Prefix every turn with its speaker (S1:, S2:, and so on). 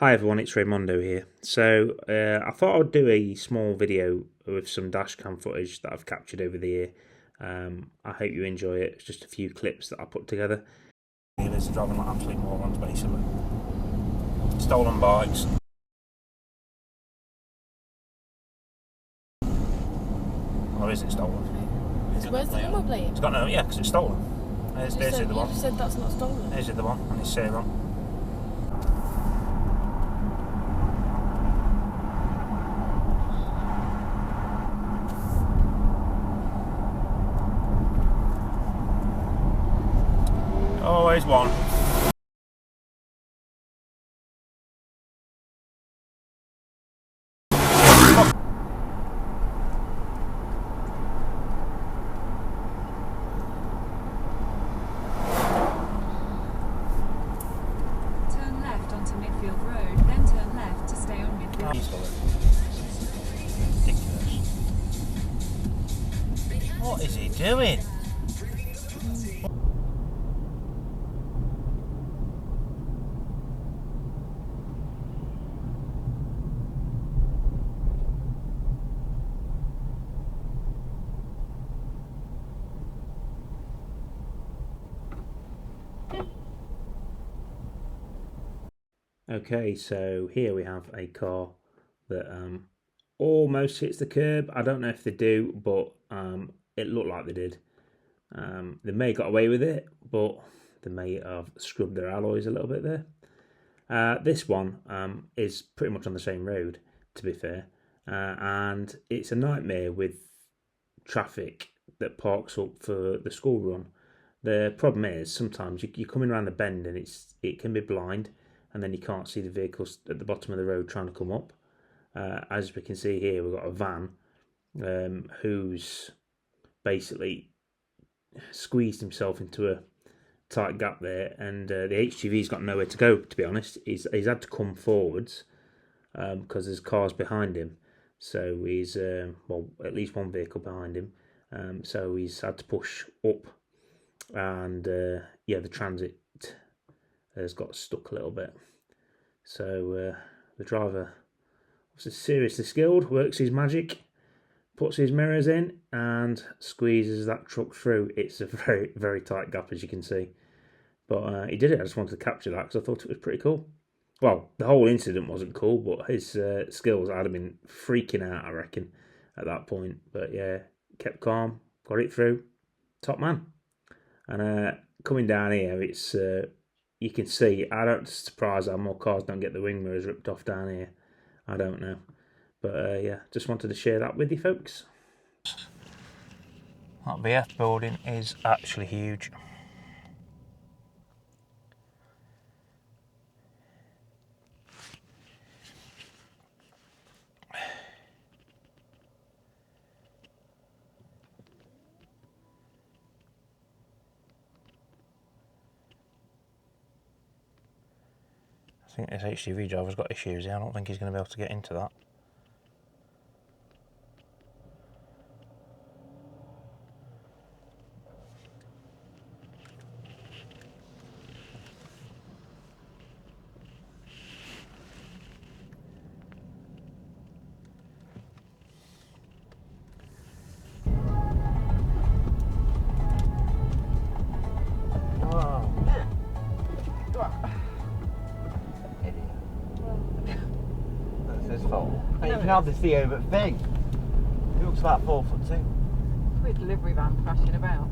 S1: Hi everyone, it's Raymondo here. So I thought I would do a small video with some dashcam footage that I've captured over the year. I hope you enjoy it. It's just a few clips that I put together. Dealers driving like absolute morons basically. Stolen bikes. Or is it stolen?
S2: Where's the number plate?
S1: It's got no, yeah, because it's stolen. There's the one.
S2: You said that's not stolen.
S1: There's the one, and it's serum. Always one.
S3: Turn left onto Midfield Road, then turn left to stay on Midfield.
S1: Ridiculous. What is he doing? Okay, so here we have a car that almost hits the curb. I don't know if they do, but it looked like they did. They may have got away with it, but they may have scrubbed their alloys a little bit there. This one is pretty much on the same road, to be fair, and it's a nightmare with traffic that parks up for the school run. The problem is sometimes you're coming around the bend and it can be blind, and then you can't see the vehicles at the bottom of the road trying to come up. As we can see here, we've got a van who's basically squeezed himself into a tight gap there, and the HGV's got nowhere to go, to be honest. He's had to come forwards because there's cars behind him, so he's well, at least one vehicle behind him, so he's had to push up, and yeah, the transit has got stuck a little bit. So the driver was seriously skilled, works his magic, puts his mirrors in and squeezes that truck through. It's a very, very tight gap, as you can see. But he did it. I just wanted to capture that because I thought it was pretty cool. Well, the whole incident wasn't cool, but his skills, I'd have been freaking out, I reckon, at that point. But yeah, kept calm, got it through. Top man. And coming down here, it's you can see, I don't surprise how more cars don't get the wing mirrors ripped off down here. I don't know. But yeah, just wanted to share that with you folks. That BF building is actually huge. I think this HGV driver's got issues here. I don't think he's going to be able to get into that.
S4: His fault. And you can hardly see over the thing. He looks about 4'2".
S2: Weird delivery van crashing about.